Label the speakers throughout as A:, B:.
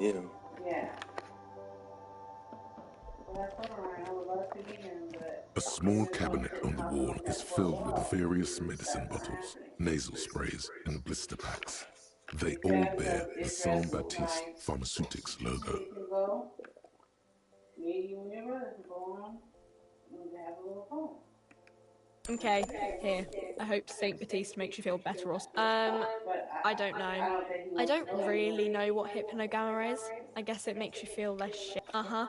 A: Yeah.
B: Yeah. Well, that's all right. I would love to meet him, but
C: A small cabinet on the wall is filled with various medicine bottles, nasal sprays, and blister packs. They all bear the Saint Baptiste Pharmaceutics logo.
B: you can go. Me, you, and your brother can go on and have a little fun.
D: Okay, here. I hope Saint Baptiste makes you feel better or I don't know. I don't really know what hypnogamma is. I guess it makes you feel less shit. Uh-huh.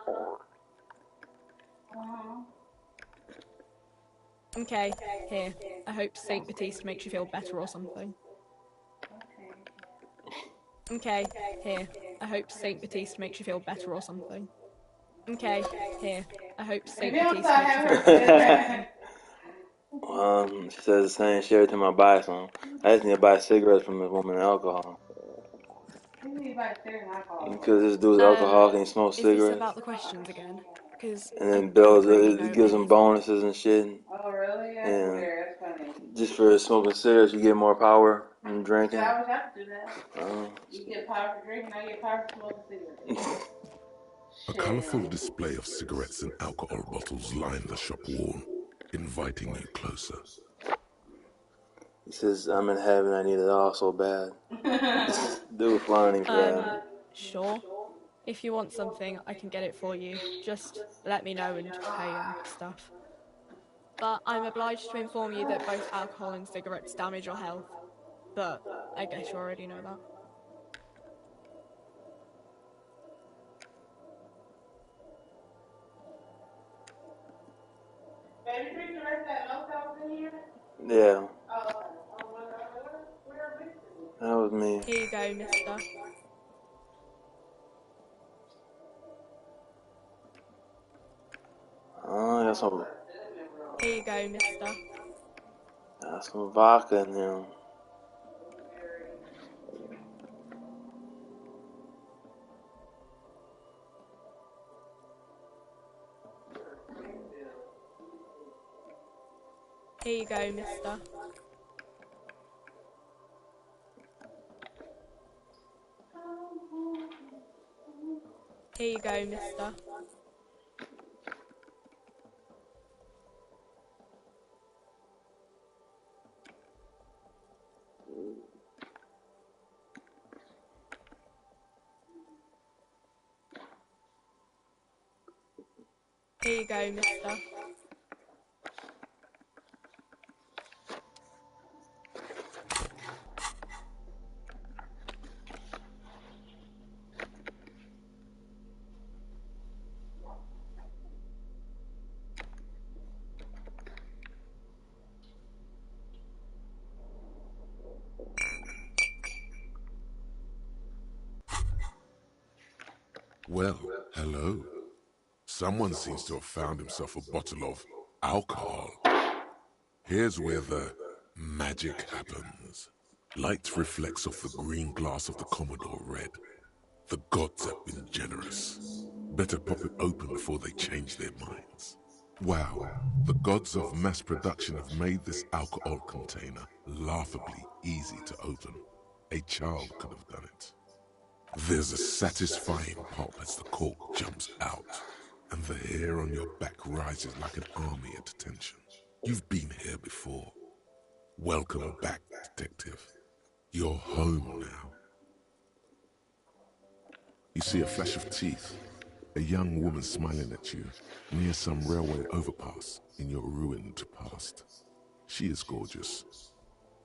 D: Okay, here. I hope Saint Baptiste makes you feel better or something. Okay, here. I hope Saint Baptiste makes you feel better or something. Okay, here. I hope Saint Baptiste makes you feel better or something.
A: She says the same shit every time I buy some. I just need to buy cigarettes from this woman and alcohol. Because this dude's alcoholic and he smokes cigarettes.
D: Is this about the questions again? Because
A: and then builds it gives them bonuses and shit.
B: Oh, really? That's
A: Yeah.
B: weird. That's funny.
A: Just for smoking cigarettes, you get more power than drinking.
B: Yeah, I wish I could do that. You get power for drinking, I get power for smoking cigarettes.
C: A colorful display of cigarettes and alcohol bottles line the shop wall, inviting you closer.
A: He says, I'm in heaven, I need it all so bad. Dude flying for that.
D: Sure. If you want something, I can get it for you. Just let me know and pay and stuff. But I'm obliged to inform you that both alcohol and cigarettes damage your health. But I guess you already know that.
B: Baby, drink the rest of that milk that was in here?
A: Yeah.
B: Oh,
A: that was me.
D: Here you go, mister.
A: Oh, got some.
D: Here you go, mister.
A: Got some vodka in there.
D: Here you go, mister. Here you go, mister. Here you go, mister.
C: Well, hello. Someone seems to have found himself a bottle of alcohol. Here's where the magic happens. Light reflects off the green glass of the Commodore Red. The gods have been generous. Better pop it open before they change their minds. Wow, the gods of mass production have made this alcohol container laughably easy to open. A child could have done it. There's a satisfying pop as the cork jumps out, and the hair on your back rises like an army at attention. You've been here before. Welcome back, detective. You're home now. You see a flash of teeth, a young woman smiling at you near some railway overpass in your ruined past. She is gorgeous,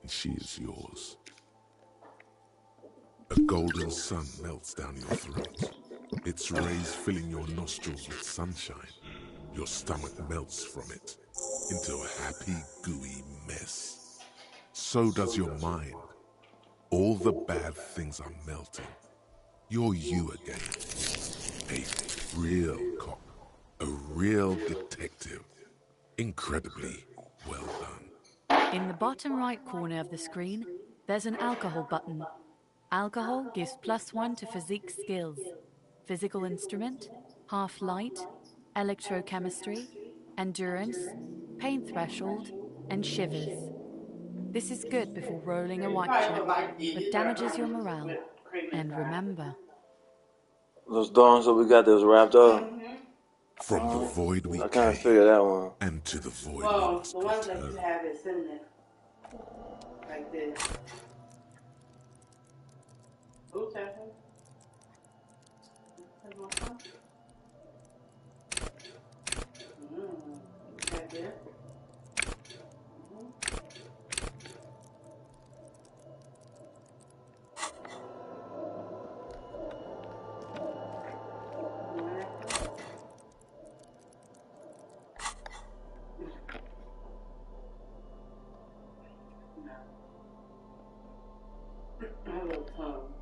C: and she is yours. A golden sun melts down your throat, its rays filling your nostrils with sunshine. Your stomach melts from it into a happy, gooey mess. So does your mind. All the bad things are melting. You're you again. A real cop. A real detective. Incredibly well done.
E: In the bottom right corner of the screen, there's an alcohol button. Alcohol gives +1 to physique skills. Physical instrument, half light, electrochemistry, endurance, pain threshold, and shivers. This is good before rolling a white check, but damages your morale. And remember,
A: Those thorns that we got that was wrapped up.
C: From the void we
A: I kind of
C: came,
A: figured that one.
C: and to the void we
B: Well,
C: must
B: the ones that
C: return.
B: you have is in there. Like this. Oops, Ashley. Like this. My little tongue.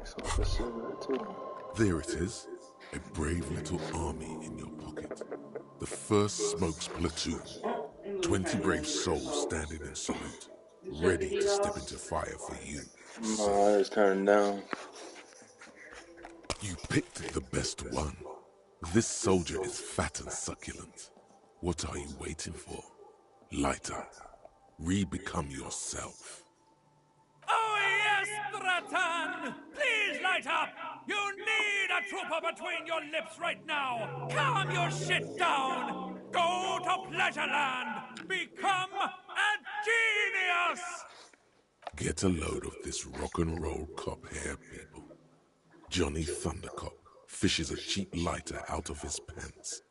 A: Smoke a cigarette too.
C: There it is, a brave little army in your pocket. The first Smokes platoon. 20 brave souls standing in salute, ready to step into fire for you.
A: No, I just turned down.
C: You picked the best one. This soldier is fat and succulent. What are you waiting for? Light up. Re-become yourself.
F: Oh yes, Dratan! Please light up! You need a trooper between your lips right now! Calm your shit down! Go to Pleasureland! Become a genius!
C: Get a load of this rock and roll cop hair, people. Johnny Thundercop fishes a cheap lighter out of his pants.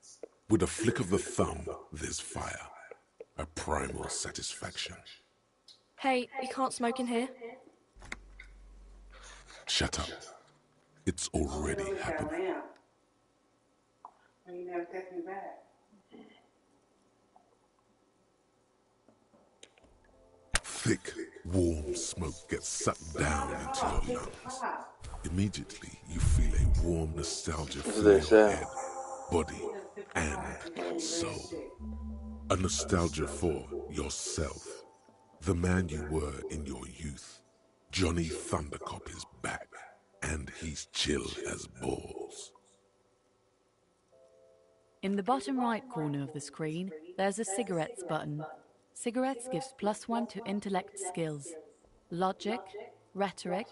C: With a flick of the thumb, there's fire. A primal satisfaction.
D: Hey, you can't smoke in here.
C: Shut up. It's already happening.
B: You never text me back.
C: Thick, warm smoke gets sucked down into your lungs. Immediately, you feel a warm nostalgia fill your head, body, and soul. A nostalgia for yourself. The man you were in your youth. Johnny Thundercop is back, and he's chill as balls.
E: In the bottom right corner of the screen, there's a cigarettes button. Cigarettes gives +1 to intellect skills. Logic, rhetoric,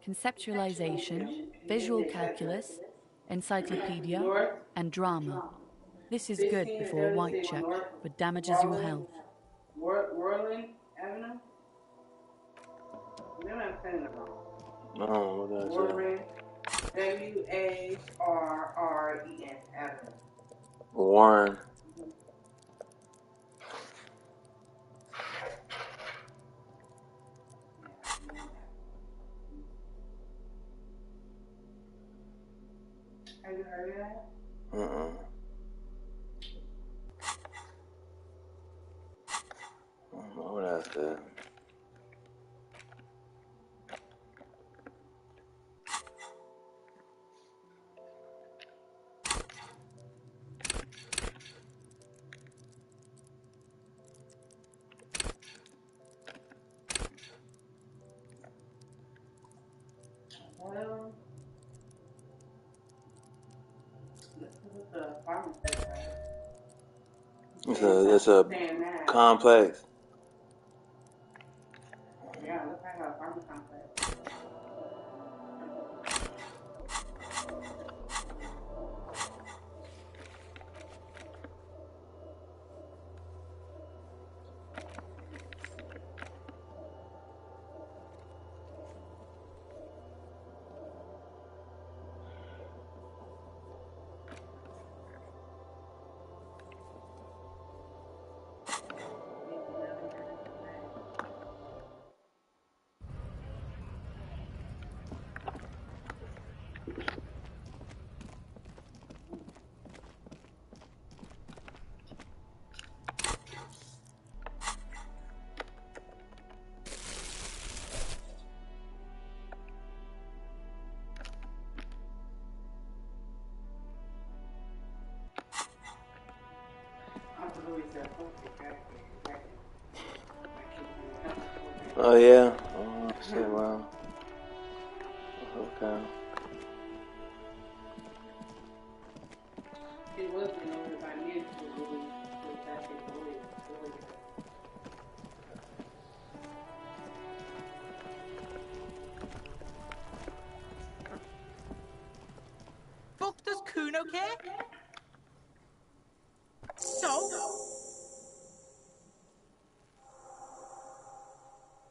E: conceptualization, visual calculus, encyclopedia, and drama. This is good before a white check, but damages your health.
B: Whirling Avenue? Maybe I'm saying it wrong.
A: No, what did I say?
B: Warren, Warren Avenue.
A: Warren.
B: Have you heard of that?
A: I don't know what I said.
B: Well, this is the apartment section.
A: It's a complex.
B: Yeah, it looks like an apartment complex.
A: Oh yeah. Oh shit! Wow. Okay.
B: It was been over by me to really put that shit away.
G: Fuck does Kuno care? So?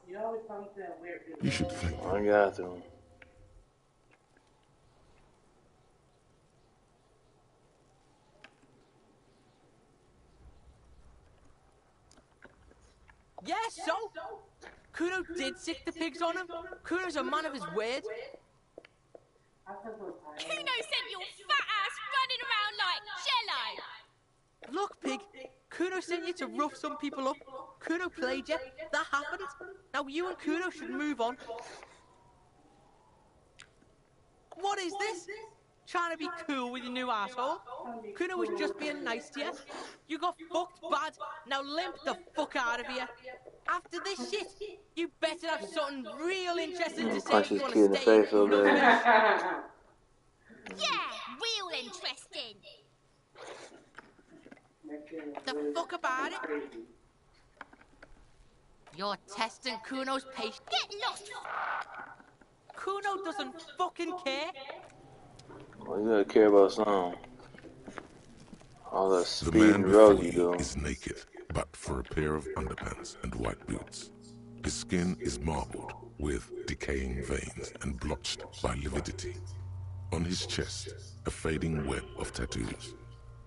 B: You always come to that weird
C: You should thank
A: I
C: them.
A: got to.
G: Yeah, so? Kuno did sick the pigs on him. Kuno's a man of his word.
B: I feel so tired.
H: Kuno sent your fat ass running around like jello.
G: Look, pig. Kuno sent you to rough some people up. Kuno played you. That happened. Now you and Kuno should move on. What is this? Trying to be cool with your new asshole? Kuno was just being nice to you. You got fucked bad. Now limp the fuck out of here. After this shit, you better have something real interesting to say
A: Punch
G: if you
A: his
G: want
A: kid in
G: to
A: the
G: stay in
A: face over
G: Kuno's
A: there.
G: village.
H: Yeah, real interesting.
G: The fuck about it? You're testing Kuno's patience.
H: Get lost.
G: Kuno doesn't fucking care.
A: Well, you gotta care about something. All that
C: The
A: speed
C: man
A: and
C: before
A: drugs you
C: you
A: do.
C: is naked, but for a pair of underpants and white boots. His skin is marbled with decaying veins and blotched by lividity. On his chest, a fading web of tattoos.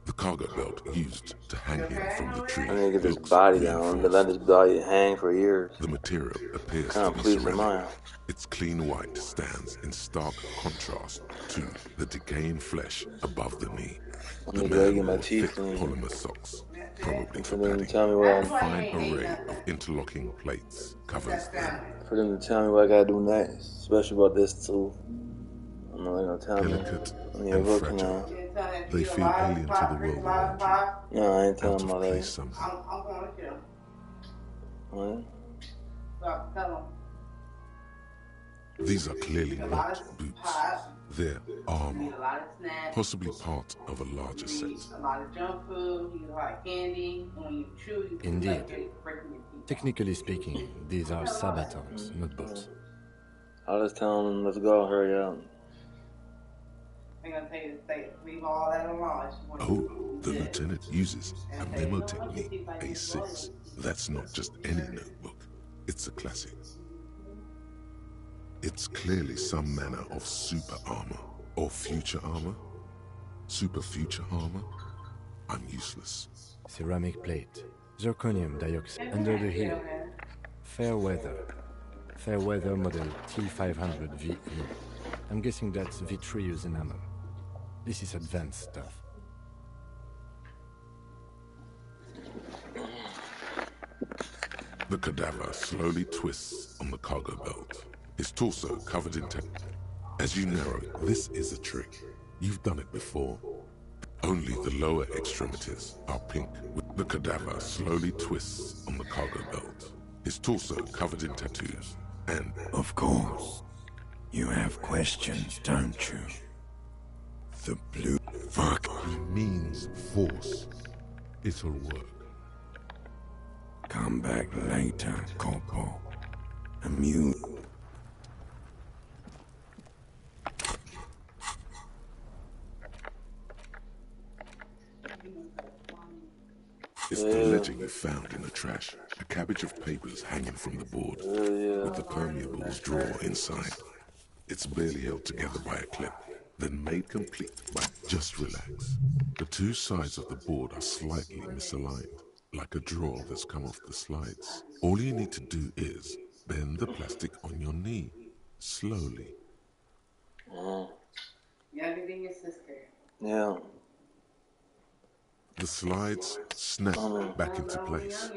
C: The cargo belt used to hang him from the tree
A: I need to get this
C: looks
A: body down. I've been letting
C: reinforced.
A: this body hang for years.
C: The material appears
A: Kind
C: to
A: of
C: be
A: pleasing
C: ceramic.
A: mine.
C: Its clean white stands in stark contrast to the decaying flesh above the knee.
A: I
C: The
A: need to go
C: man
A: get my
C: wore
A: teeth
C: thick
A: cleaned.
C: polymer socks, probably for
A: For them to
C: padding.
A: tell me what
C: A
A: I,
C: fine array of interlocking plates covers them.
A: for them to tell me what I gotta do next. Especially about this too. I know they're gonna tell me.
C: Delicate
A: I need a
C: and
A: book
C: fragile,
A: now.
C: they feel alien to the world around you,
A: No, I ain't
C: out
A: telling
C: of
A: my
C: place
A: lady.
C: somehow.
B: I'm going to kill him.
A: What?
B: Stop, tell him.
C: These are clearly
B: A lot
C: not
B: of
C: boots.
B: pot,
C: They're
B: you need
C: armor,
B: a lot of snacks.
C: possibly part of a larger
B: You need
C: set.
B: a lot of junk food, you need a lot of candy, and when you chew, you
I: Indeed.
B: like it breaking your teeth.
I: Technically speaking, these are sabatons, not boots.
A: I'll just tell them, let's go, hurry up.
B: They're gonna tell you to stay, leave all that alone. It's when
C: Oh,
B: you
C: the
B: do it.
C: lieutenant uses a Memotechnique A6. That's not just any notebook, it's a classic. It's clearly some manner of super armor or future armor. Super future armor? I'm useless.
I: Ceramic plate, zirconium dioxide under the heel. Fair weather. Fair weather model T500 VE. I'm guessing that's vitreous enamel. This is advanced stuff.
C: The cadaver slowly twists on the cargo belt, his torso covered in tape. As you narrow, this is a trick. You've done it before. Only the lower extremities are pink. The cadaver slowly twists on the cargo belt, his torso covered in tattoos, and
J: Of course. You have questions, don't you? The blue... Fuck.
C: he means force. It'll work.
J: Come back later, Corporal. Amuse...
C: It's the ledger you found in the trash. A cabbage of papers hanging from the board, with the permeables drawer inside. It's barely held together by a clip, then made complete by just relax. The two sides of the board are slightly misaligned, like a drawer that's come off the slides. All you need to do is bend the plastic on your knee, slowly.
B: Younger than your sister.
A: Yeah.
C: The slides snap back into place.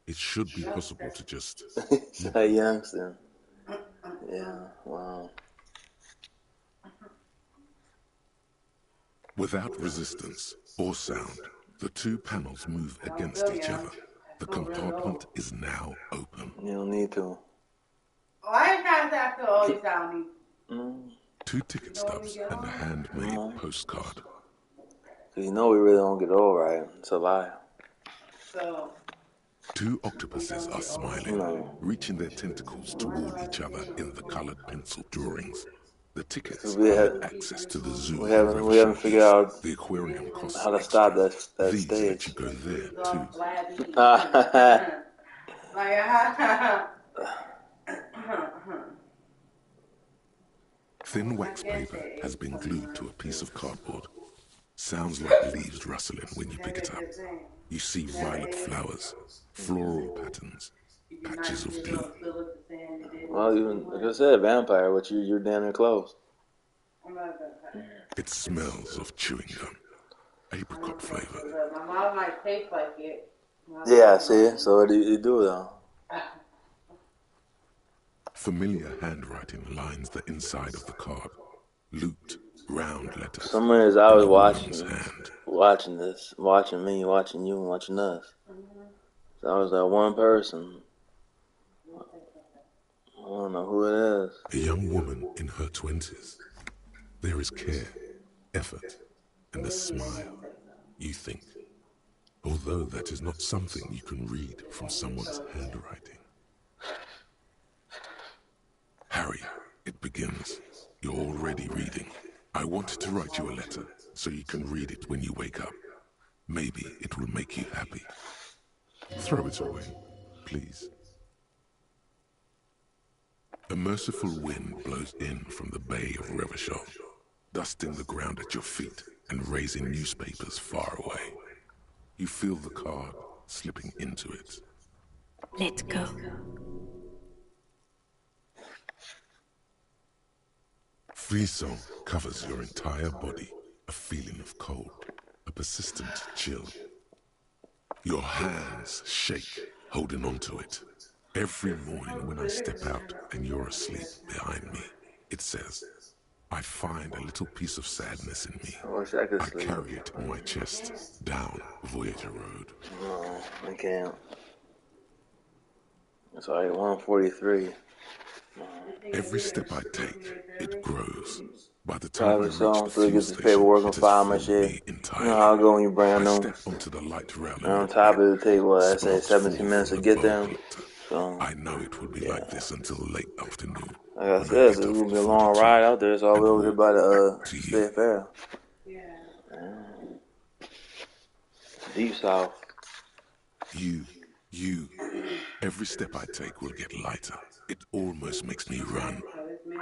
C: It should be possible to just
A: Say youngster. Yeah, wow.
C: without resistance or sound, the two panels move against each other. The compartment is now open.
A: You don't need to.
B: Why you trying to say I feel all you sound?
C: 2 ticket stubs and a handmade postcard.
A: You know we really don't get old, right? It's a lie.
B: So
C: 2 octopuses are smiling, reaching their tentacles toward each other in the colored pencil drawings. The tickets have access to the zoo.
A: We haven't figured out
C: the aquarium costs
A: how to stop that
C: These
A: stage.
C: let you go there too. Thin wax paper has been glued to a piece of cardboard. Sounds like leaves rustling when you pick it up. You see violet flowers, floral patterns, patches of glue.
A: Well, even like I said, vampire, but you're damn near close.
C: It smells of chewing gum, apricot flavor.
B: My mom might taste like it.
A: Yeah, see, so you do though.
C: Familiar handwriting lines the inside of the card. Looped, round letters.
A: Some minutes I was watching me, watching you, and watching us. So I was that one person. I don't know who it is.
C: A young woman in her 20s. There is care, effort, and a smile, you think. Although that is not something you can read from someone's handwriting. Harry, it begins. You're already reading. I wanted to write you a letter so you can read it when you wake up. Maybe it will make you happy. Throw it away, please. A merciful wind blows in from the Bay of Revachol, dusting the ground at your feet and raising newspapers far away. You feel the card slipping into it.
E: Let go.
C: Frisson covers your entire body, a feeling of cold, a persistent chill. Your hands shake, holding onto it. Every morning when I step out and you're asleep behind me, it says, I find a little piece of sadness in me. I carry it in my chest, down Voyager Road.
A: No, I can't. It's already 1:43.
C: Every step I take, it grows. By the time I reach
A: so
C: the
A: you get the paperwork and file my shit. You know how I go when you bring them.
C: Step onto the light rail
A: and on top of the table, I say 17 minutes to get them. So
C: I know it will be like this until late afternoon.
A: Like I said, it's gonna be a long ride out there. It's all the way over there by the State Fair. Yeah. Deep South.
C: You. Every step I take will get lighter. It almost makes me run.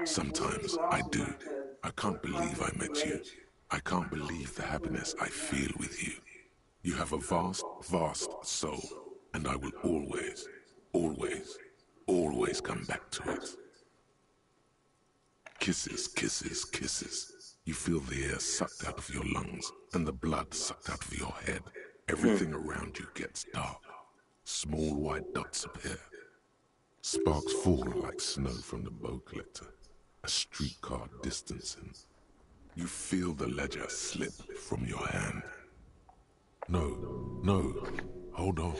C: Sometimes I do. I can't believe I met you. I can't believe the happiness I feel with you. You have a vast, vast soul, and I will always, always, always come back to it. Kisses, kisses, kisses. You feel the air sucked out of your lungs and the blood sucked out of your head. Everything around you gets dark. Small white dots appear. Sparks fall like snow from the bow collector. A streetcar distancing. You feel the ledger slip from your hand. No, hold on.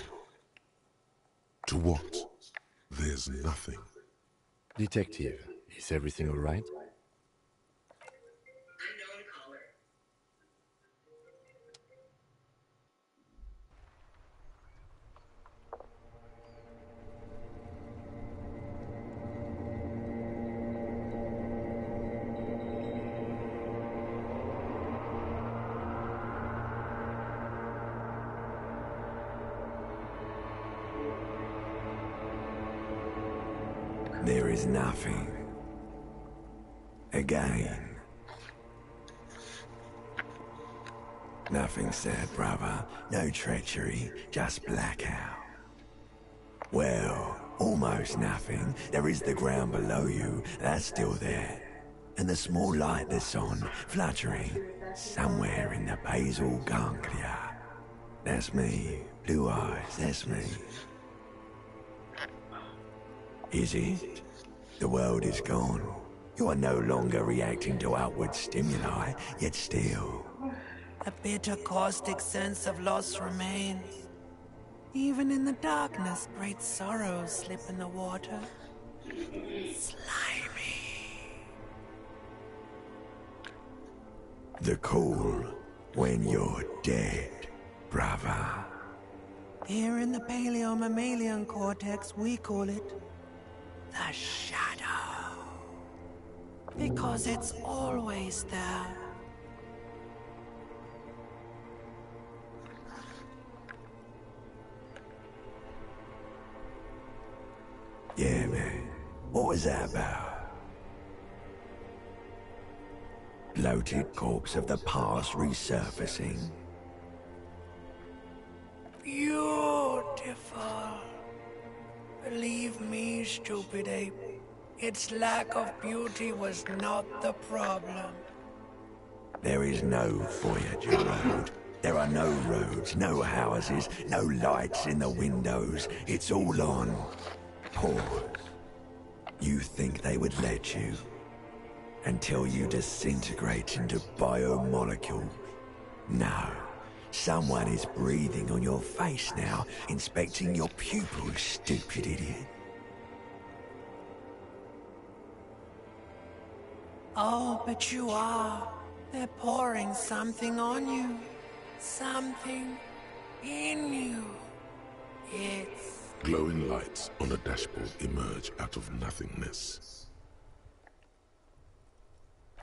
C: To what? There's nothing.
I: Detective, is everything all right?
J: There is nothing. Again. Nothing said, brother. No treachery, just blackout. Well, almost nothing. There is the ground below you, that's still there. And the small light that's on, fluttering, somewhere in the basal ganglia. That's me. Blue eyes, that's me. Is it? The world is gone. You are no longer reacting to outward stimuli, yet still.
K: A bitter, caustic sense of loss remains. Even in the darkness, great sorrows slip in the water. Slimy.
J: The call when you're dead, brother.
K: Here in the paleo-mammalian cortex, we call it the shadow. Because it's always there.
J: Yeah, man. What was that about? Bloated corpse of the past resurfacing.
K: Beautiful. Believe me, stupid ape. Its lack of beauty was not the problem.
J: There is no Voyager Road. There are no roads, no houses, no lights in the windows. It's all on pause. You think they would let you? Until you disintegrate into biomolecules? No. Someone is breathing on your face now, inspecting your pupils, stupid idiot.
K: Oh, but you are. They're pouring something on you. Something in you. It's...
C: Glowing lights on a dashboard emerge out of nothingness.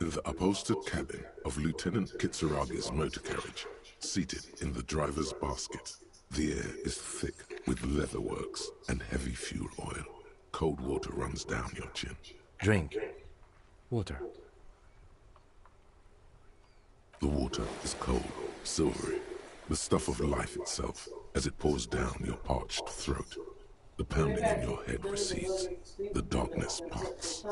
C: In the upholstered cabin of Lieutenant Kitsuragi's motor carriage, seated in the driver's basket, the air is thick with leatherworks and heavy fuel oil. Cold water runs down your chin.
I: Drink. Water.
C: The water is cold, silvery, the stuff of life itself as it pours down your parched throat. The pounding in your head recedes. The darkness parts.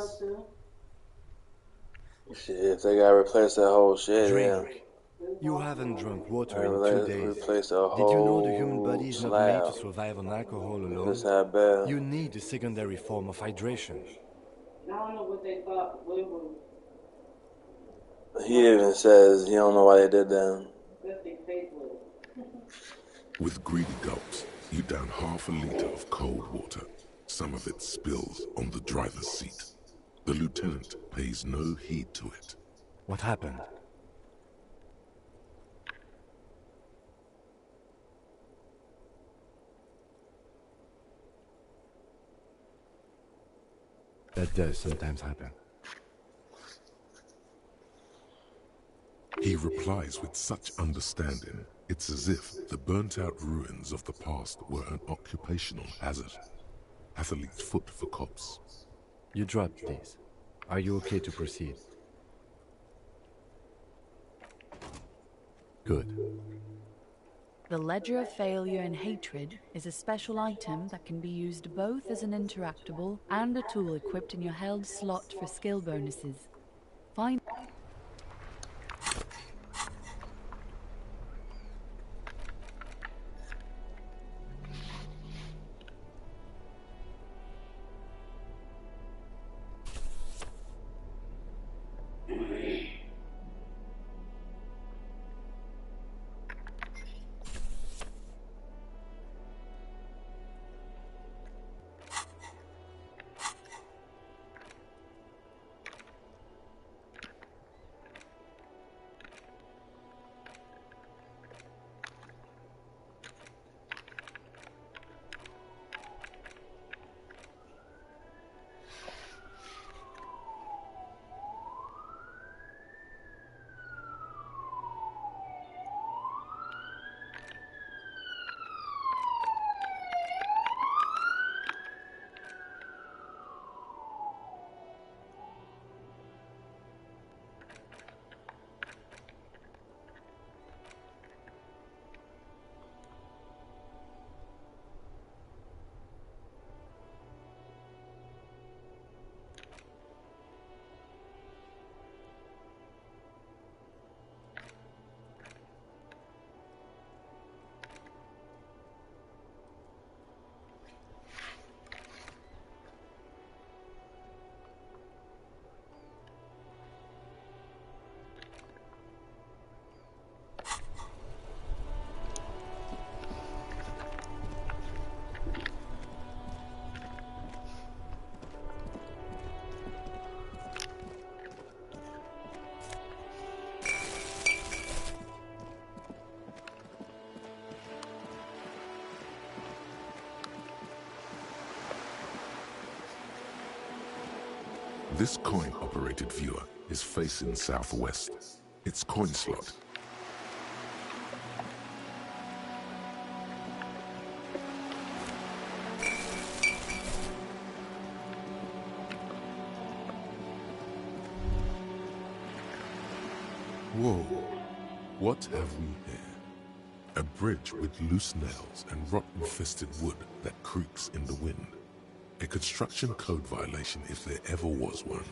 A: Shit, if they gotta replace that whole shit,
I: Drink.
A: yeah.
I: You haven't drunk water in
A: Let's
I: 2 days.
A: replace the
I: Did you know the
A: whole
I: human body is not
A: slab.
I: made to survive on alcohol alone?
A: Just how bad.
I: You need a secondary form of hydration.
B: I don't know what they thought Will was.
A: He even says he don't know why they did that.
B: That's their faith was.
C: With greedy gulps, you down half a liter of cold water. Some of it spills on the driver's seat. The lieutenant pays no heed to it.
I: What happened? That does sometimes happen.
C: He replies with such understanding, it's as if the burnt-out ruins of the past were an occupational hazard. Athlete's foot for cops.
I: You dropped these. Are you okay to proceed? Good.
E: The Ledger of Failure and Hatred is a special item that can be used both as an interactable and a tool equipped in your held slot for skill bonuses. Find
C: This coin-operated viewer is facing southwest. It's coin slot. Whoa, what have we here? A bridge with loose nails and rot-infested wood that creaks in the wind. A construction code violation if there ever was one.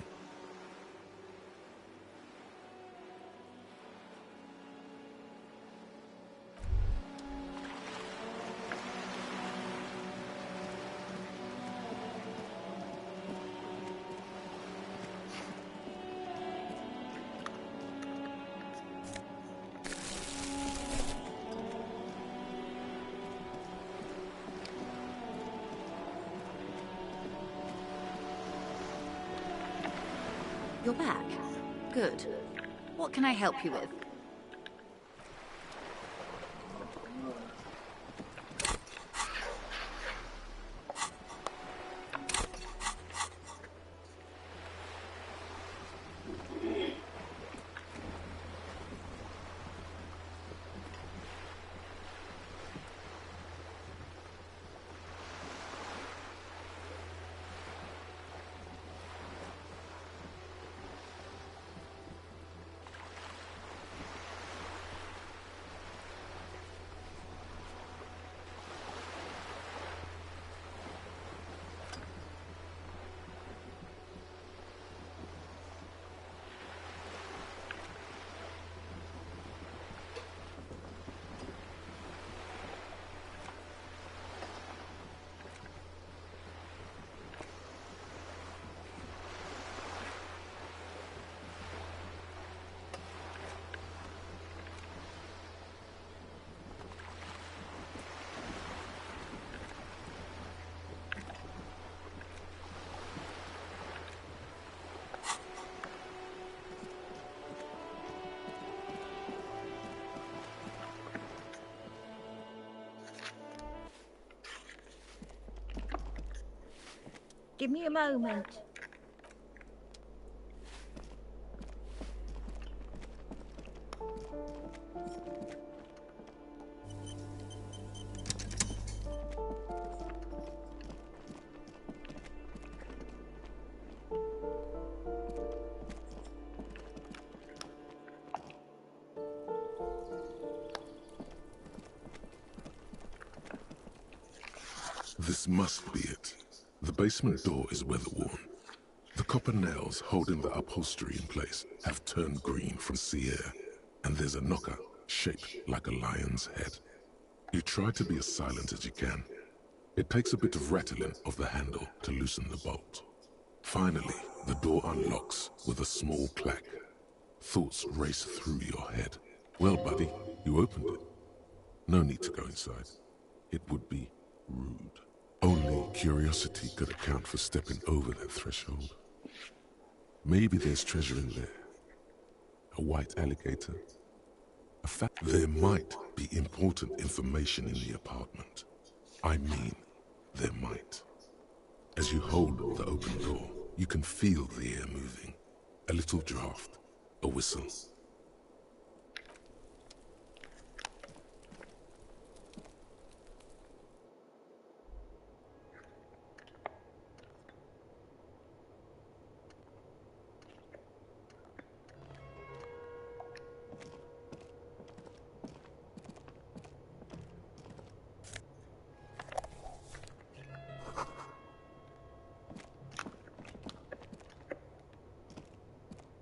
L: You're back. Good. What can I help you with?
M: Give me a moment.
C: This must be it. The basement door is weather-worn. The copper nails holding the upholstery in place have turned green from sea air, and there's a knocker shaped like a lion's head. You try to be as silent as you can. It takes a bit of rattling of the handle to loosen the bolt. Finally, the door unlocks with a small clack. Thoughts race through your head. Well, buddy, you opened it. No need to go inside. It would be rude. Only curiosity could account for stepping over that threshold. Maybe there's treasure in there. A white alligator. There might be important information in the apartment. I mean, there might. As you hold the open door, you can feel the air moving. A little draft, a whistle.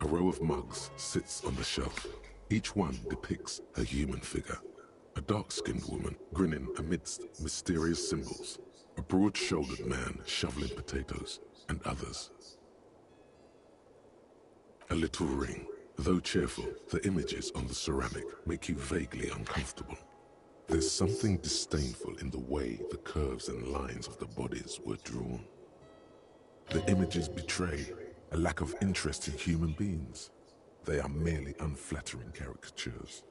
C: A row of mugs sits on the shelf. Each one depicts a human figure. A dark-skinned woman grinning amidst mysterious symbols. A broad-shouldered man shoveling potatoes, and others. A little ring. Though cheerful, the images on the ceramic make you vaguely uncomfortable. There's something disdainful in the way the curves and lines of the bodies were drawn. The images betray a lack of interest in human beings. They are merely unflattering caricatures.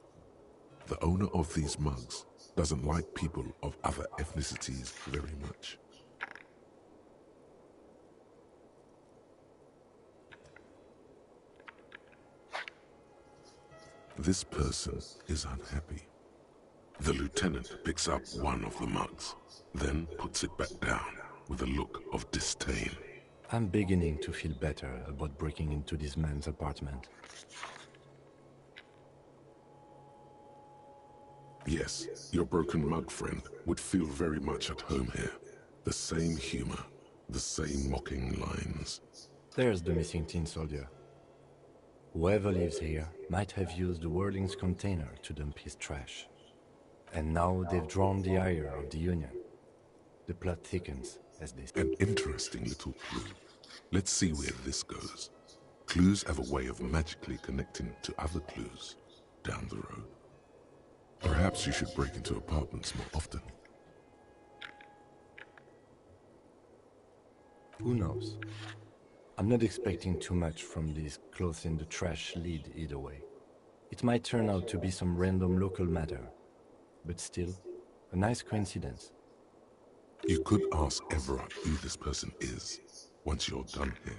C: The owner of these mugs doesn't like people of other ethnicities very much. This person is unhappy. The lieutenant picks up one of the mugs, then puts it back down with a look of disdain.
I: I'm beginning to feel better about breaking into this man's apartment.
C: Yes, your broken mug friend would feel very much at home here. The same humor, the same mocking lines.
I: There's the missing tin soldier. Whoever lives here might have used the Whirling's container to dump his trash. And now they've drawn the ire of the Union. The plot thickens as they...
C: An interesting little clue. Let's see where this goes. Clues have a way of magically connecting to other clues down the road. Perhaps you should break into apartments more often.
I: Who knows? I'm not expecting too much from this clothes in the trash lead either way. It might turn out to be some random local matter, but still, a nice coincidence.
C: You could ask Everard who this person is once you're done here.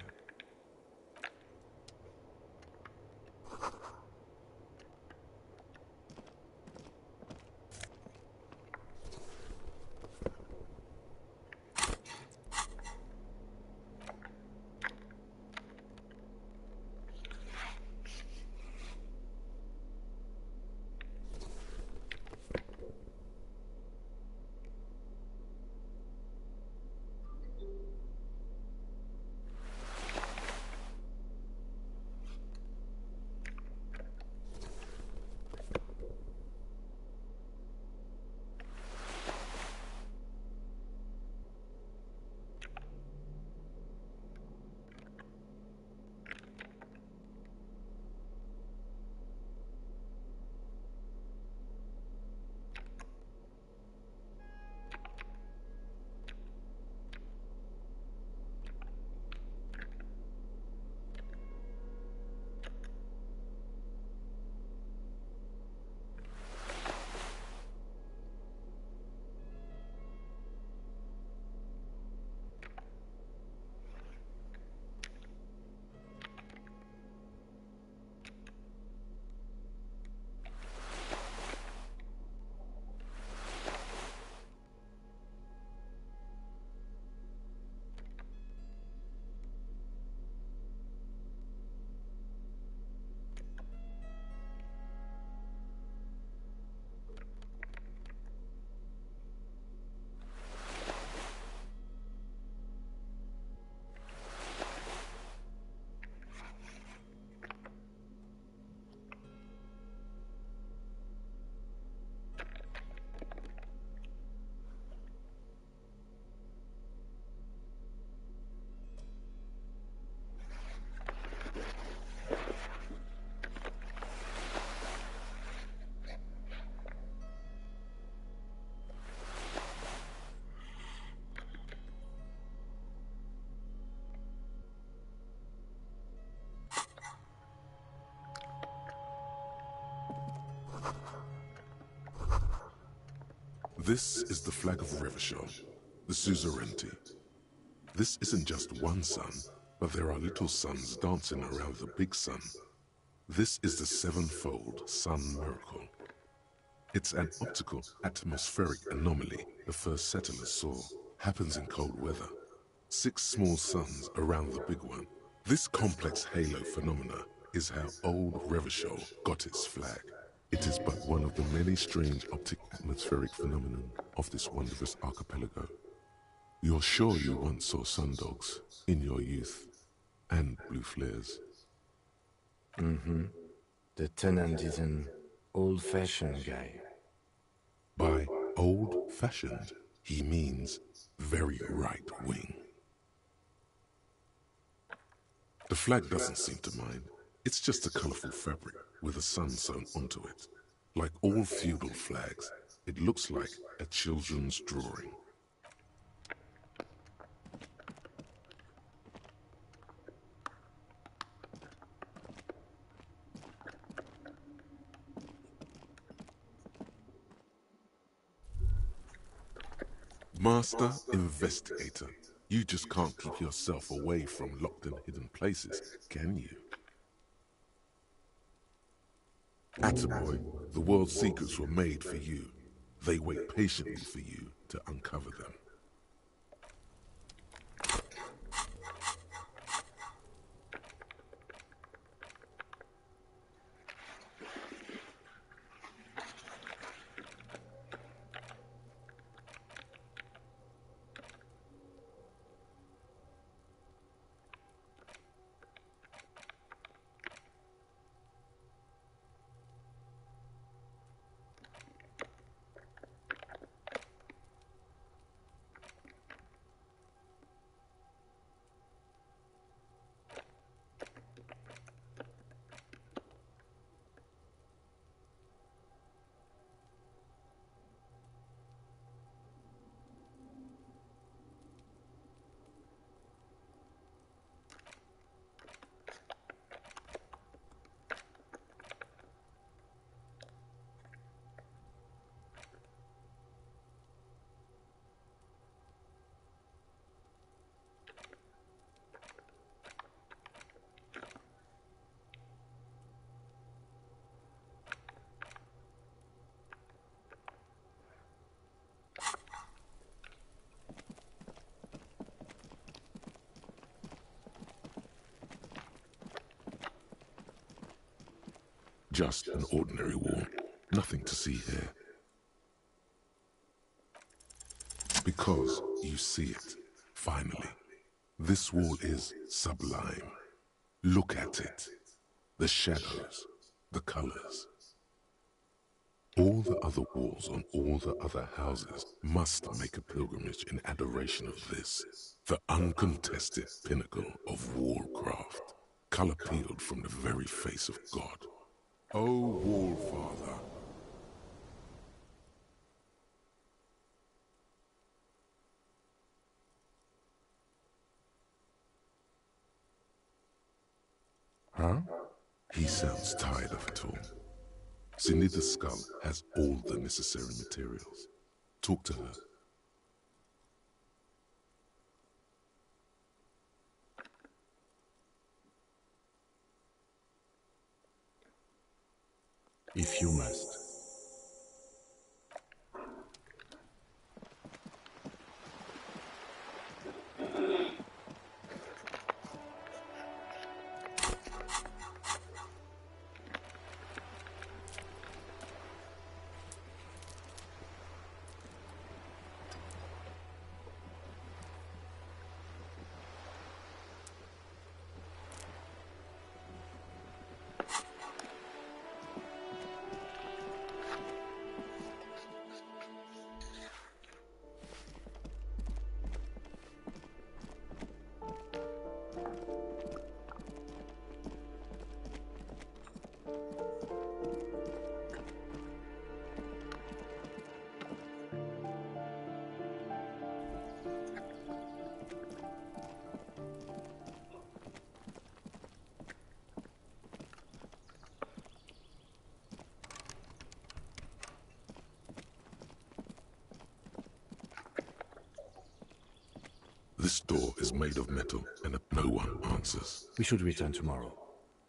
C: This is the flag of Revachol, the suzerainty. This isn't just one sun, but there are little suns dancing around the big sun. This is the sevenfold sun miracle. It's an optical atmospheric anomaly the first settlers saw. Happens in cold weather. 6 small suns around the big one. This complex halo phenomena is how old Revachol got its flag. It is but one of the many strange optic atmospheric phenomena of this wondrous archipelago. You're sure you once saw sundogs in your youth, and blue flares.
I: Mm-hmm. The tenant is an old-fashioned guy.
C: By old-fashioned, he means very right-wing. The flag doesn't seem to mind. It's just a colorful fabric with a sun sewn onto it. Like all feudal flags, it looks like a children's drawing. Master Investigator, you just can't keep yourself away from locked and hidden places, can you? Attaboy, the world's secrets were made for you. They wait patiently for you to uncover them. Just an ordinary wall. Nothing to see here. Because you see it, finally. This wall is sublime. Look at it. The shadows, the colors. All the other walls on all the other houses must make a pilgrimage in adoration of this, the uncontested pinnacle of wallcraft, color peeled from the very face of God. O Wallfather. Huh? He sounds tired of it all. Cindy the Skull has all the necessary materials. Talk to her.
I: If you must.
C: This door is made of metal, and no one answers.
I: We should return tomorrow.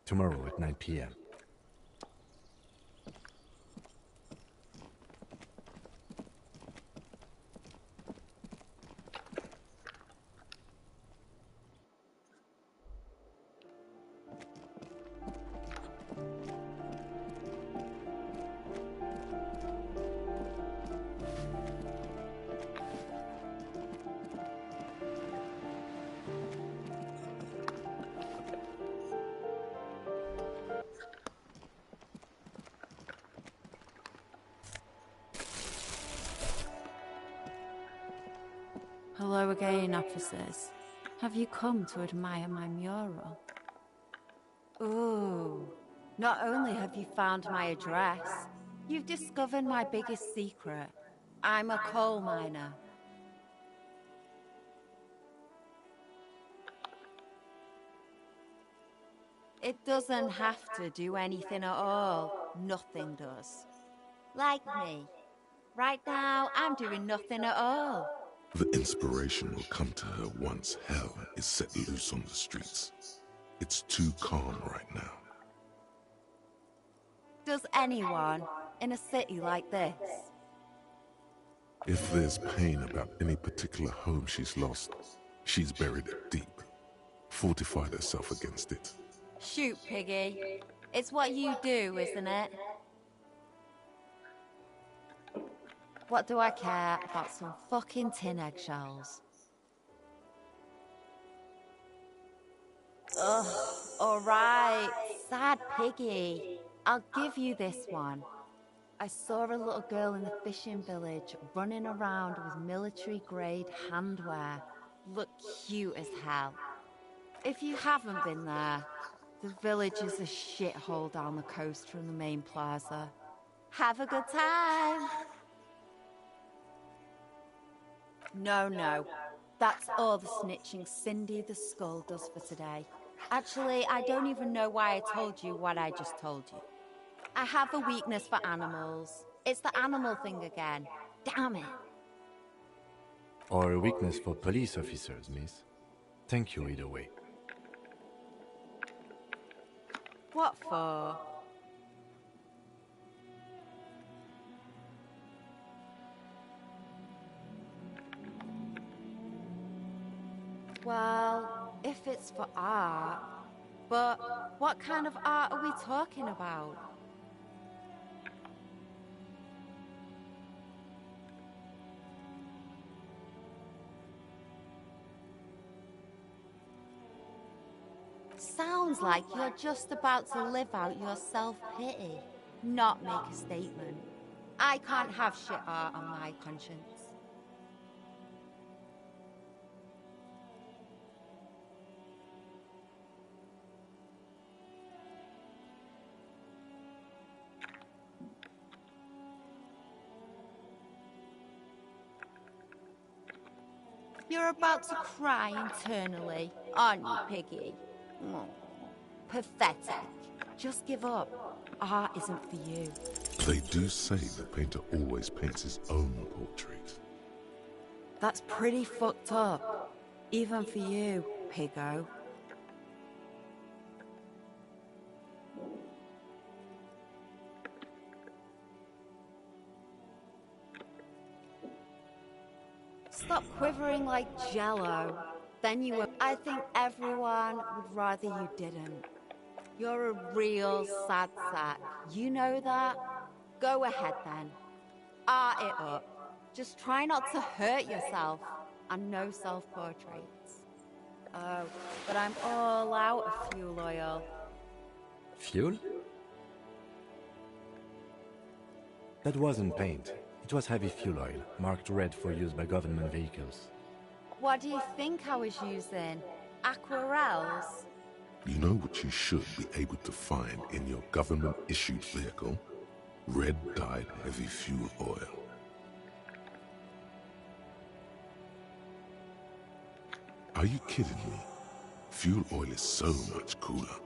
I: Tomorrow at 9 p.m.
N: Hello again, officers. Have you come to admire my mural? Ooh, not only have you found my address, you've discovered my biggest secret. I'm a coal miner. It doesn't have to do anything at all. Nothing does. Like me. Right now, I'm doing nothing at all.
C: The inspiration will come to her once hell is set loose on the streets. It's too calm right now.
N: does anyone in a city like this.
C: If there's pain about any particular home she's lost, she's buried it deep, fortified herself against it.
N: Shoot, Piggy. It's what you do, isn't it? What do I care about some fucking tin eggshells? Ugh, alright, sad Piggy. I'll give you this one. I saw a little girl in the fishing village running around with military-grade handwear. Looked cute as hell. If you haven't been there, the village is a shithole down the coast from the main plaza. Have a good time! No. That's all the snitching Cindy the Skull does for today. Actually, I don't even know why I told you what I just told you. I have a weakness for animals. It's the animal thing again. Damn it.
I: Or a weakness for police officers, miss. Thank you either way.
N: What for? Well, if it's for art... But what kind of art are we talking about? Sounds like you're just about to live out your self-pity, not make a statement. I can't have shit art on my conscience. You're about to cry internally, aren't you, Piggy? Oh, pathetic. Just give up. Art isn't for you.
C: They do say the painter always paints his own portrait.
N: That's pretty fucked up. Even for you, Piggo. Stop quivering like Jello. Then you were... I think everyone would rather you didn't. You're a real sad sack. You know that? Go ahead then. Art it up. Just try not to hurt yourself. And no self-portraits. Oh, but I'm all out of fuel oil.
I: Fuel? That wasn't paint. It was heavy fuel oil, marked red for use by government vehicles.
N: What do you think I was using? Aquarels?
C: You know what you should be able to find in your government-issued vehicle? Red-dyed heavy fuel oil. Are you kidding me? Fuel oil is so much cooler.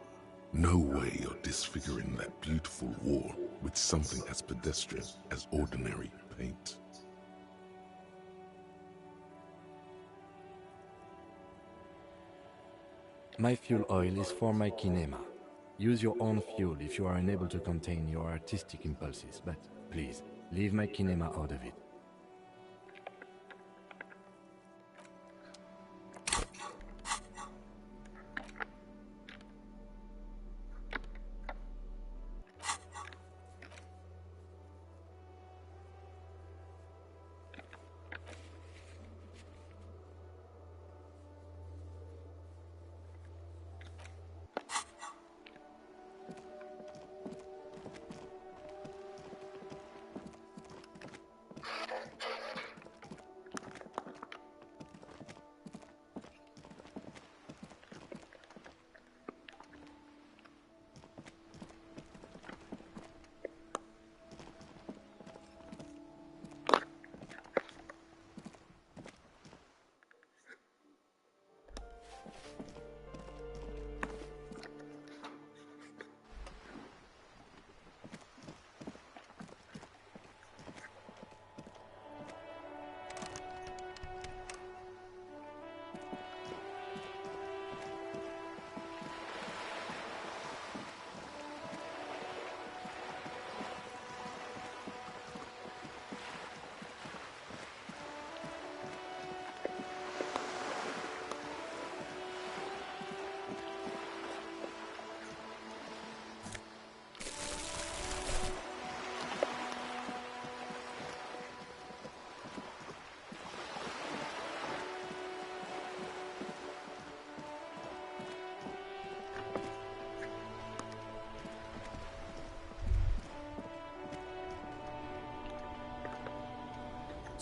C: No way you're disfiguring that beautiful wall with something as pedestrian as ordinary paint.
I: My fuel oil is for my kinema. Use your own fuel if you are unable to contain your artistic impulses, but please, leave my kinema out of it.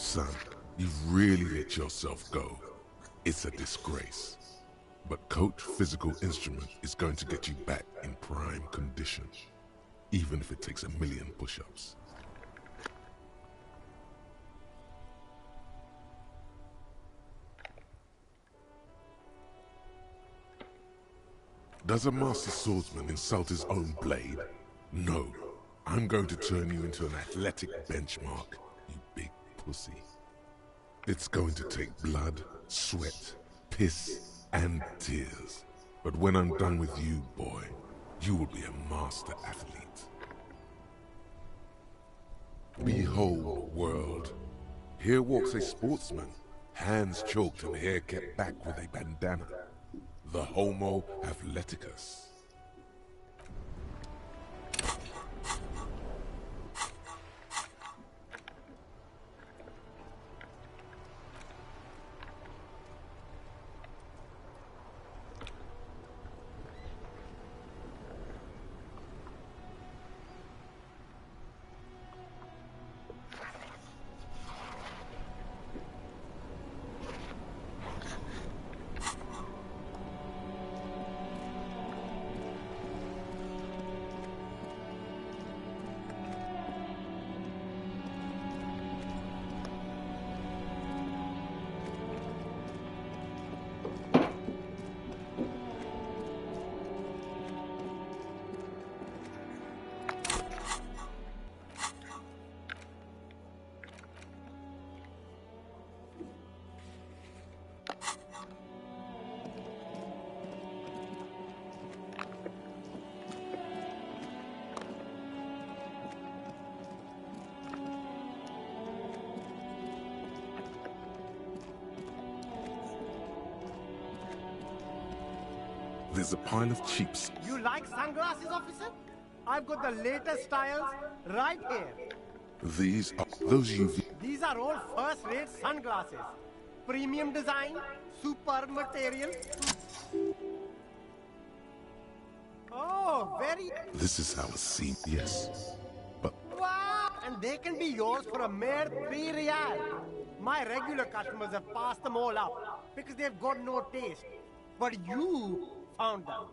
C: Son, you've really let yourself go. It's a disgrace. But Coach Physical Instrument is going to get you back in prime condition, even if it takes 1,000,000 push-ups. Does a master swordsman insult his own blade? No. I'm going to turn you into an athletic benchmark, you big pussy. It's going to take blood, sweat, piss, and tears. But when I'm done with you, boy, you will be a master athlete. Behold, world. Here walks a sportsman, hands choked and hair kept back with a bandana. The Homo Athleticus. There's a pile of cheaps.
O: You like sunglasses, officer? I've got the latest styles right here.
C: These are those UV.
O: These are all first-rate sunglasses. Premium design, super material. Oh, very...
C: This is how it seems. Yes. But...
O: Wow! And they can be yours for a mere 3 riyal. My regular customers have passed them all up because they've got no taste. But you found them.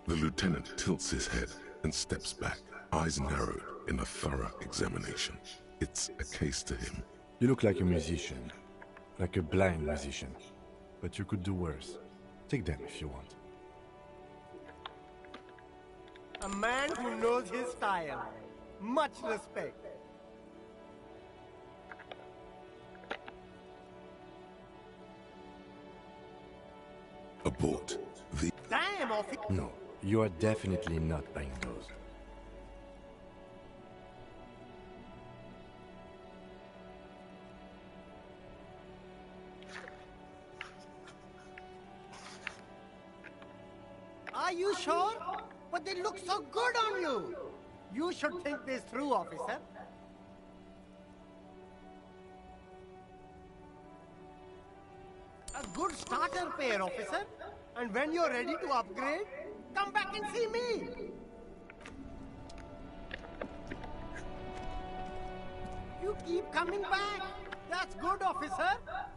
C: The lieutenant tilts his head and steps back, eyes narrowed in a thorough examination. It's a case to him.
I: You look like a musician. Like a blind musician. But you could do worse. Take them if you want.
O: A man who knows his style. Much respect.
C: Abort. The...
O: Damn, officer!
I: No, you are definitely not buying those.
O: Are you sure? But they look so good on you. You should think this through, officer. A good starter pair, officer. And when you're ready to upgrade, come back and see me. You keep coming back. That's good, officer.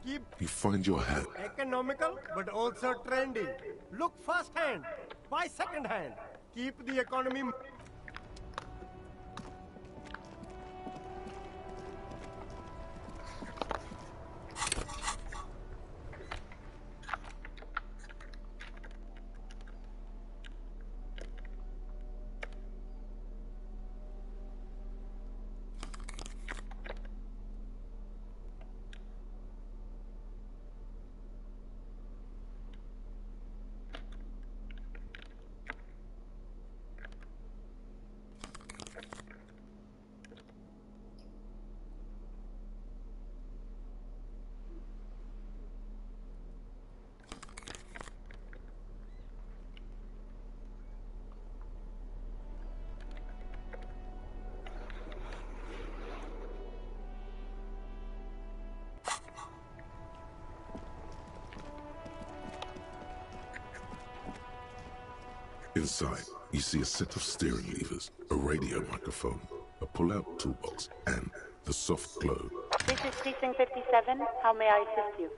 O: Keep...
C: You find your hand.
O: Economical, but also trendy. Look first hand, buy second hand. Keep the economy...
C: Inside, you see a set of steering levers, a radio microphone, a pull-out toolbox, and the soft glow
P: This is Precinct 57. How may I assist you?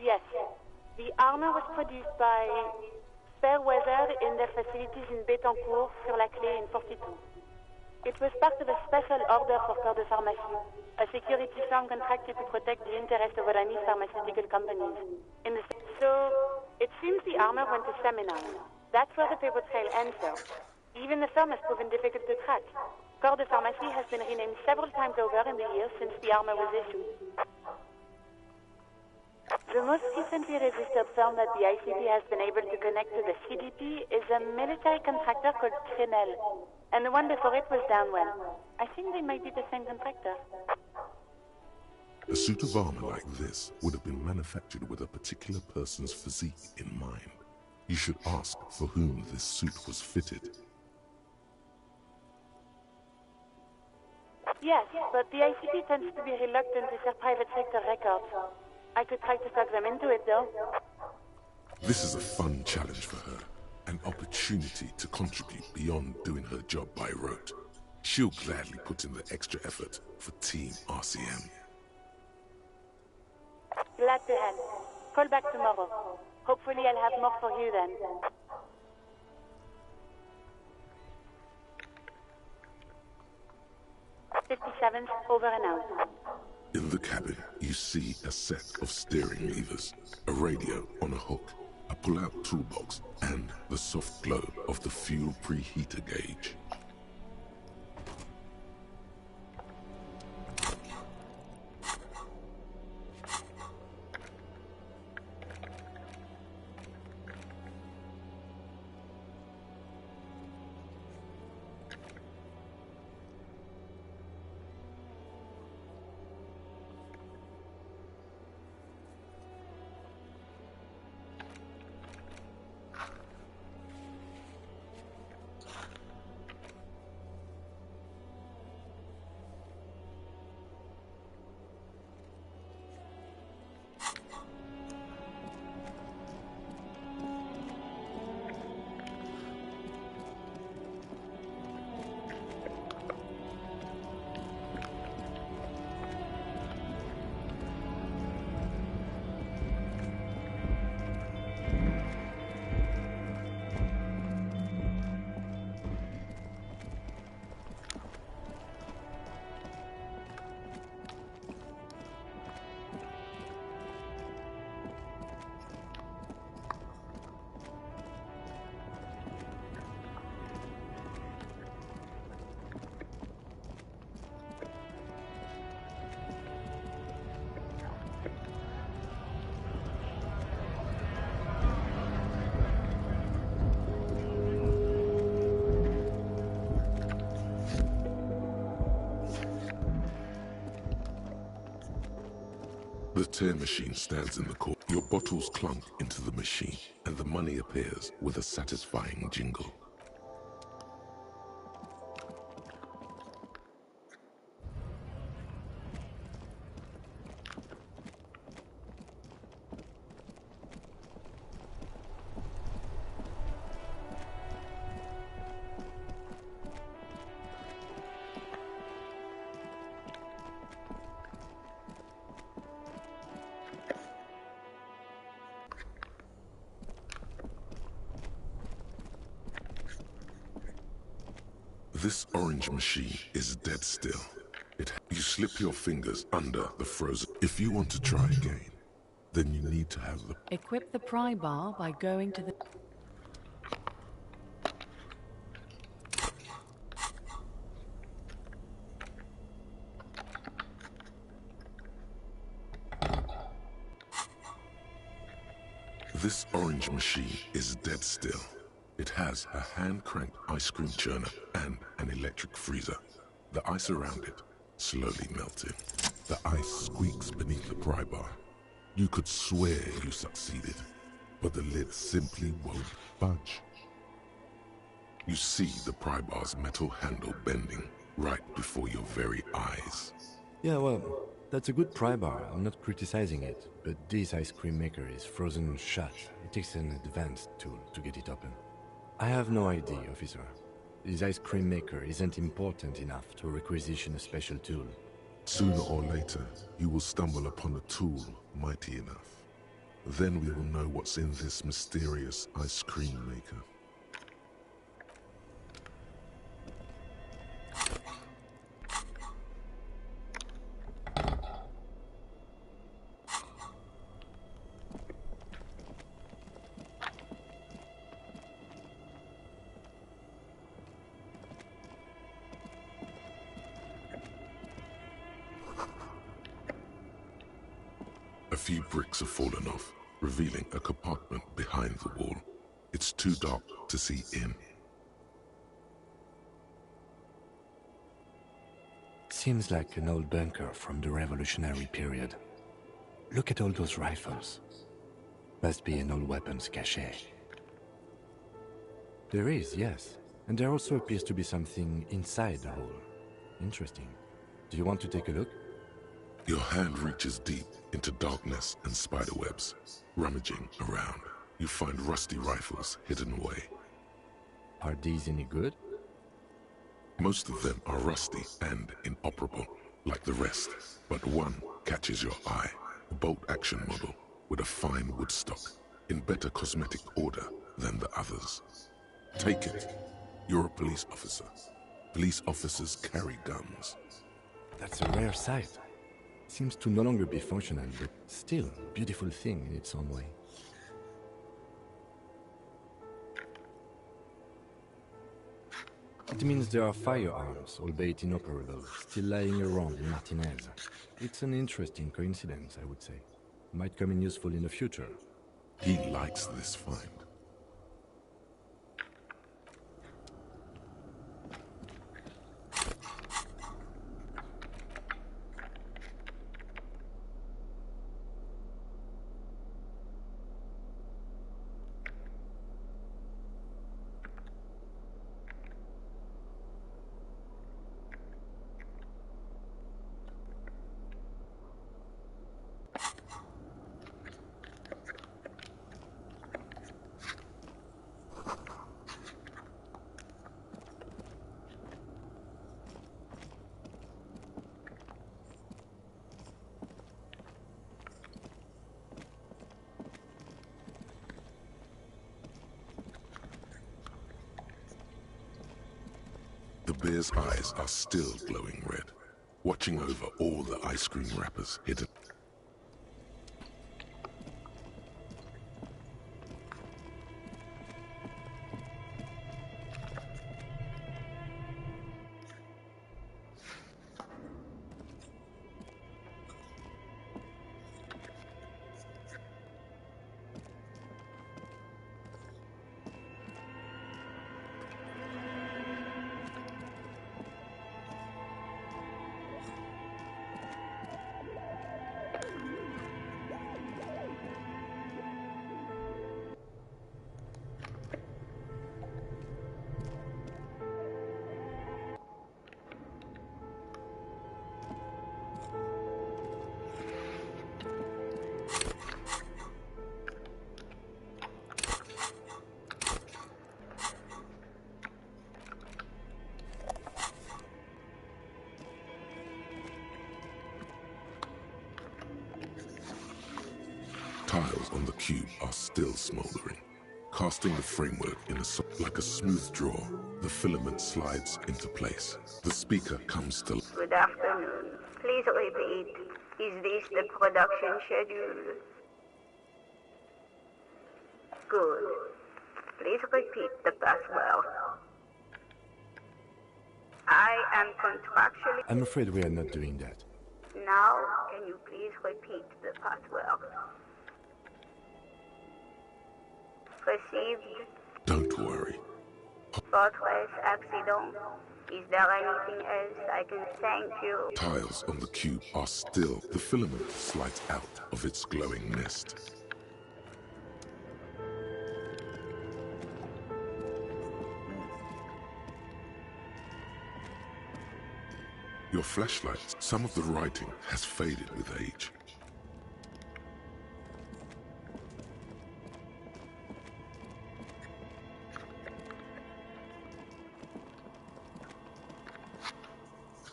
P: Yes. The armor was produced by Fairweather in their facilities in Bétancourt, sur la Clé in 42. It was part of a special order for Corps de Pharmacie, a security firm contracted to protect the interests of Oranese pharmaceutical companies. So, it seems the armor went to Seminar. That's where the paper trail ends, though. Even the firm has proven difficult to track. Corps de Pharmacie has been renamed several times over in the years since the armor was issued. The most recently registered firm that the ICP has been able to connect to the CDP is a military contractor called Trinell. And the one before it was Downwell. I think they might be the same contractor.
C: A suit of armor like this would have been manufactured with a particular person's physique in mind. You should ask for whom this suit was fitted.
P: Yes, but the ICP tends to be reluctant to share private sector records. I could try to talk them into it, though.
C: This is a fun challenge for her. An opportunity to contribute beyond doing her job by rote. She'll gladly put in the extra effort for Team RCM.
P: Glad to help. Call back tomorrow. Hopefully I'll have more for you then. '57's over and out.
C: In the cabin, you see a set of steering levers, a radio on a hook, a pull-out toolbox, and the soft glow of the fuel preheater gauge. The tear machine stands in the corner. Your bottles clunk into the machine, and the money appears with a satisfying jingle. This orange machine is dead still. You slip your fingers under the frozen. If you want to try again, then you need to have the...
E: Equip the pry bar by going to the...
C: This orange machine is dead still. It has a hand-cranked ice cream churner and an electric freezer. The ice around it slowly melting. The ice squeaks beneath the pry bar. You could swear you succeeded, but the lid simply won't budge. You see the pry bar's metal handle bending right before your very eyes.
I: Yeah, well, that's a good pry bar. I'm not criticizing it, but this ice cream maker is frozen shut. It takes an advanced tool to get it open. I have no idea, officer. His ice cream maker isn't important enough to requisition a special tool.
C: Sooner or later, you will stumble upon a tool mighty enough. Then we will know what's in this mysterious ice cream maker. A few bricks have fallen off, revealing a compartment behind the wall. It's too dark to see in.
I: Seems like an old bunker from the revolutionary period. Look at all those rifles. Must be an old weapons cache. There is, yes. And there also appears to be something inside the hole. Interesting. Do you want to take a look?
C: Your hand reaches deep into darkness and spiderwebs. Rummaging around, you find rusty rifles hidden away.
I: Are these any good?
C: Most of them are rusty and inoperable, like the rest, but one catches your eye. A bolt-action model with a fine wood stock, in better cosmetic order than the others. Take it. You're a police officer. Police officers carry guns.
I: That's a rare sight. Seems to no longer be functional, but still a beautiful thing in its own way. It means there are firearms, albeit inoperable, still lying around in Martinez. It's an interesting coincidence, I would say. Might come in useful in the future.
C: He likes this find. The bear's eyes are still glowing red, watching over all the ice cream wrappers hidden. Tiles on the cube are still smoldering. Casting the framework in like a smooth draw, the filament slides into place. The speaker comes to...
Q: Good afternoon. Please repeat. Is this the production schedule? Good. Please repeat the password. I am contractually...
I: I'm afraid we are not doing that.
Q: Now, can you please repeat the password? Received.
C: Don't worry.
Q: Fortress accident. Is there anything else I can thank you?
C: Tiles on the cube are still. The filament slides out of its glowing nest. Your flashlight, some of the writing has faded with age.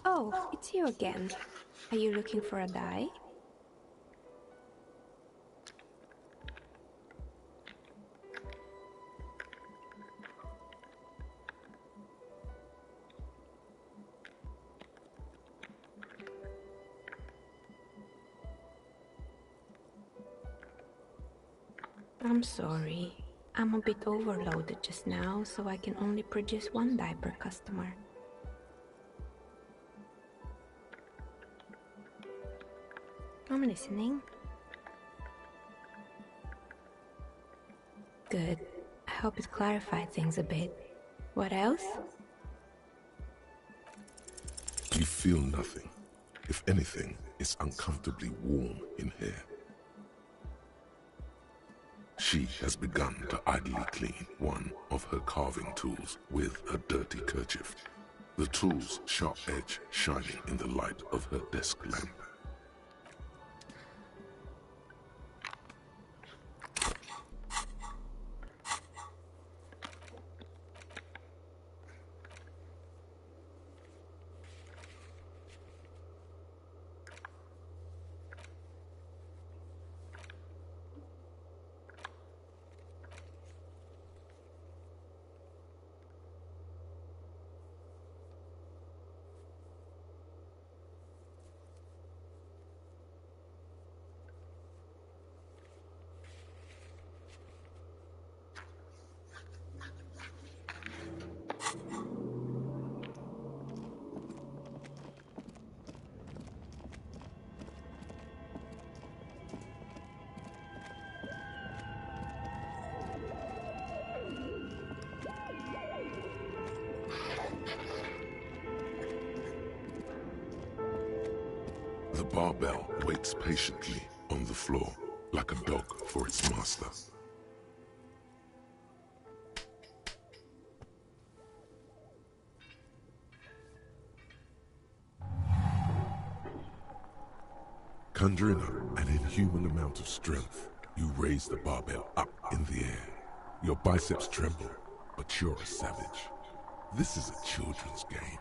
R: Oh, it's you again. Are you looking for a dye? I'm sorry. I'm a bit overloaded just now, so I can only produce one dye per customer. I'm listening. Good. I hope it clarified things a bit. What else?
C: You feel nothing. If anything, it's uncomfortably warm in here. She has begun to idly clean one of her carving tools with a dirty kerchief, the tool's sharp edge shining in the light of her desk lamp. The barbell waits patiently on the floor, like a dog for its master. Conjuring up an inhuman amount of strength, you raise the barbell up in the air. Your biceps tremble, but you're a savage. This is a children's game.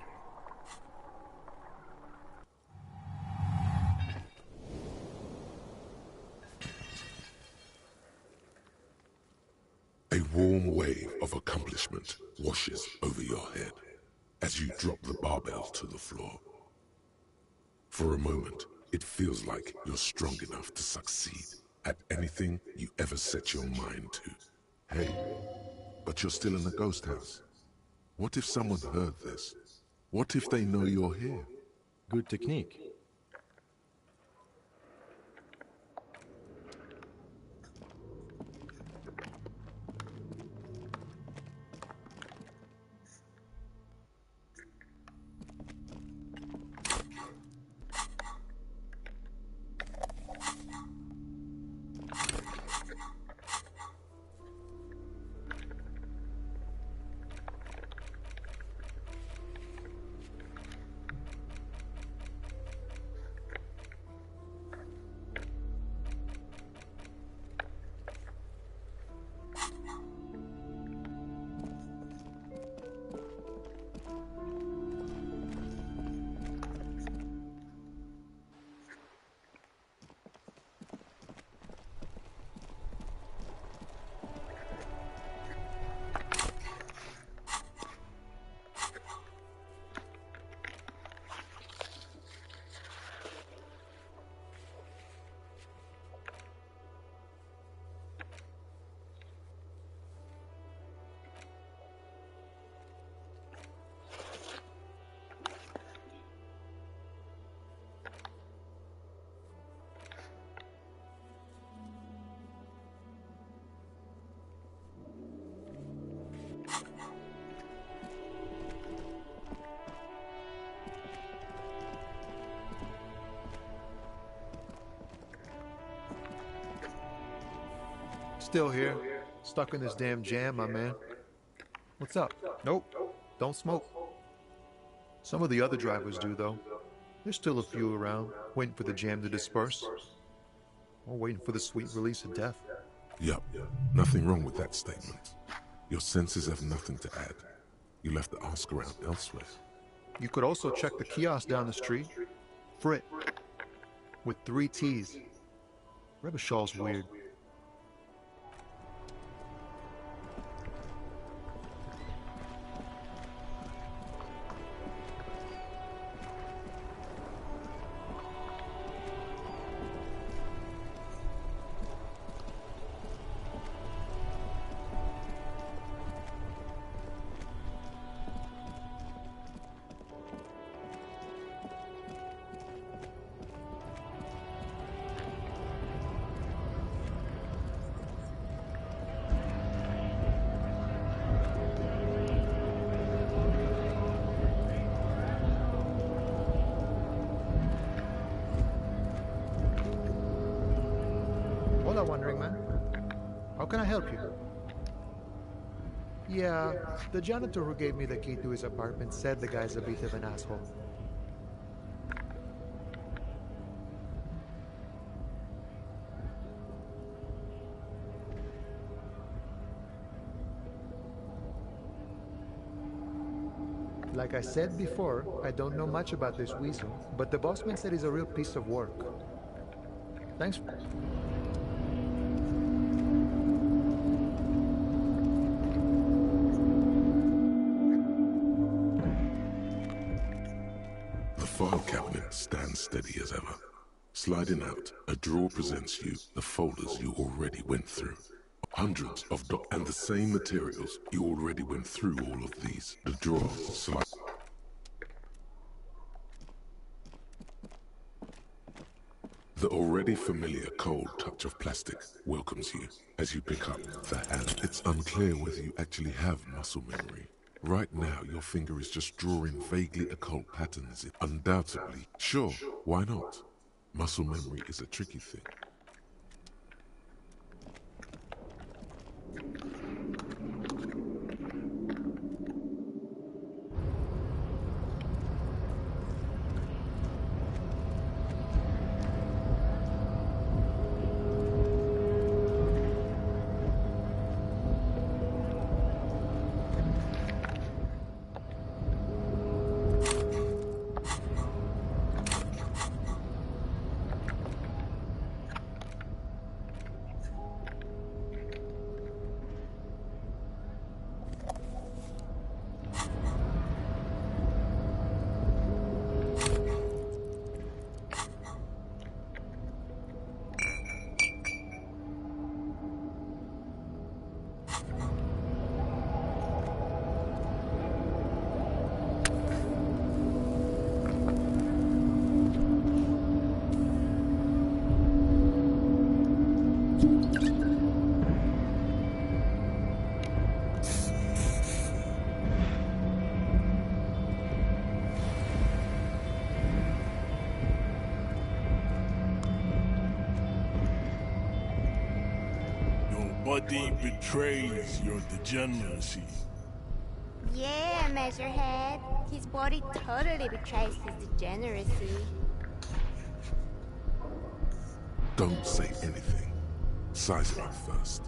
C: A warm wave of accomplishment washes over your head as you drop the barbell to the floor. For a moment, it feels like you're strong enough to succeed at anything you ever set your mind to. Hey, but you're still in a ghost house. What if someone heard this? What if they know you're here?
I: Good technique.
S: Still here, stuck in this damn jam, my man. What's up? Nope, don't smoke. Some of the other drivers do, though. There's still a few around, waiting for the jam to disperse. Or waiting for the sweet release of death.
C: Yup, nothing wrong with that statement. Your senses have nothing to add. You left the ask around elsewhere.
S: You could also check the kiosk down the street. Frit. With 3 T's. Rebeshal's weird. Hola, Wandering Man. How can I help you? Yeah, the janitor who gave me the key to his apartment said the guy's a bit of an asshole. Like I said before, I don't know much about this weasel, but the bossman said he's a real piece of work. Thanks.
C: The file cabinet stands steady as ever. Sliding out, a drawer presents you the folders you already went through. Hundreds of and the same materials. You already went through all of these. The drawer slide. The already familiar cold touch of plastic welcomes you as you pick up the hand. It's unclear whether you actually have muscle memory. Right now, your finger is just drawing vaguely occult patterns. Undoubtedly, sure, why not? Muscle memory is a tricky thing.
T: Body betrays your degeneracy.
U: Yeah, Measurehead. His body totally betrays his degeneracy.
C: Don't say anything. Size it up first.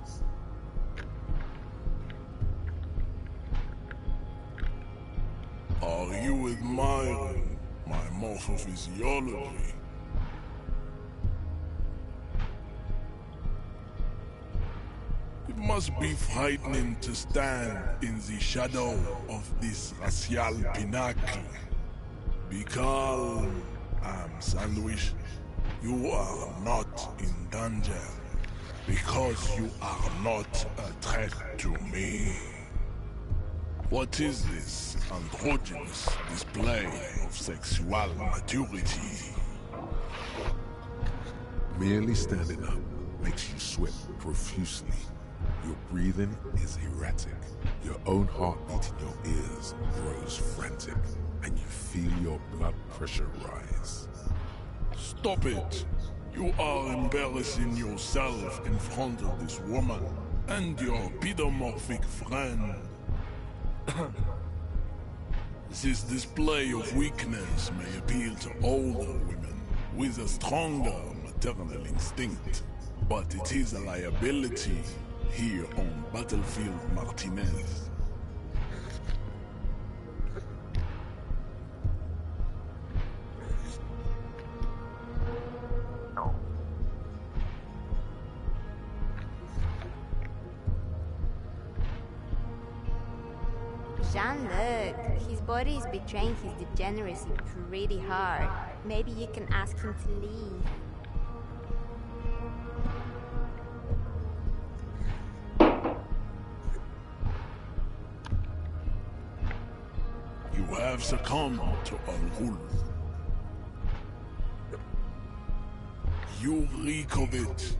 T: Are you admiring my morphophysiology? It must be frightening to stand in the shadow of this racial pinnacle. Be calm, I'm Sandwich. You are not in danger, because you are not a threat to me. What is this androgynous display of sexual maturity?
C: Merely standing up makes you sweat profusely. Your breathing is erratic. Your own heartbeat in your ears grows frantic, and you feel your blood pressure rise.
T: Stop it! You are embarrassing yourself in front of this woman and your pedomorphic friend. This display of weakness may appeal to older women with a stronger maternal instinct, but it is a liability here on Battlefield Martinez.
U: Jean-Luc, his body is betraying his degeneracy pretty hard. Maybe you can ask him to leave.
T: You have succumbed to Al-Ghul. You reek of it.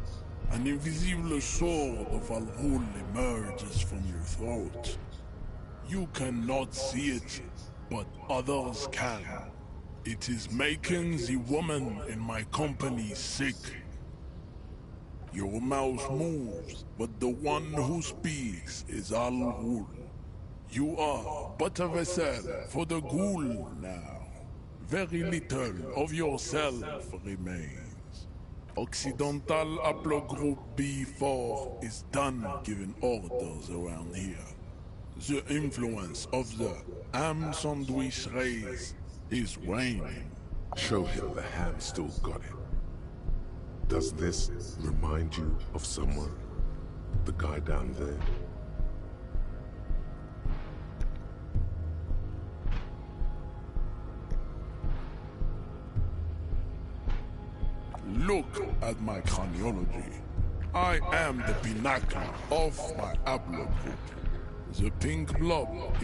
T: An invisible sword of Al-Ghul emerges from your throat. You cannot see it, but others can. It is making the woman in my company sick. Your mouth moves, but the one who speaks is Al-Ghul. You are but a vessel for the Ghul now. Very little of yourself remains. Occidental Haplogroup B4 is done giving orders around here. The influence of the ham sandwich race is waning.
C: Show him the ham still got it. Does this remind you of someone? The guy down there?
T: Look at my craniology. I am the pinnacle of my haplogroup. The pink blob is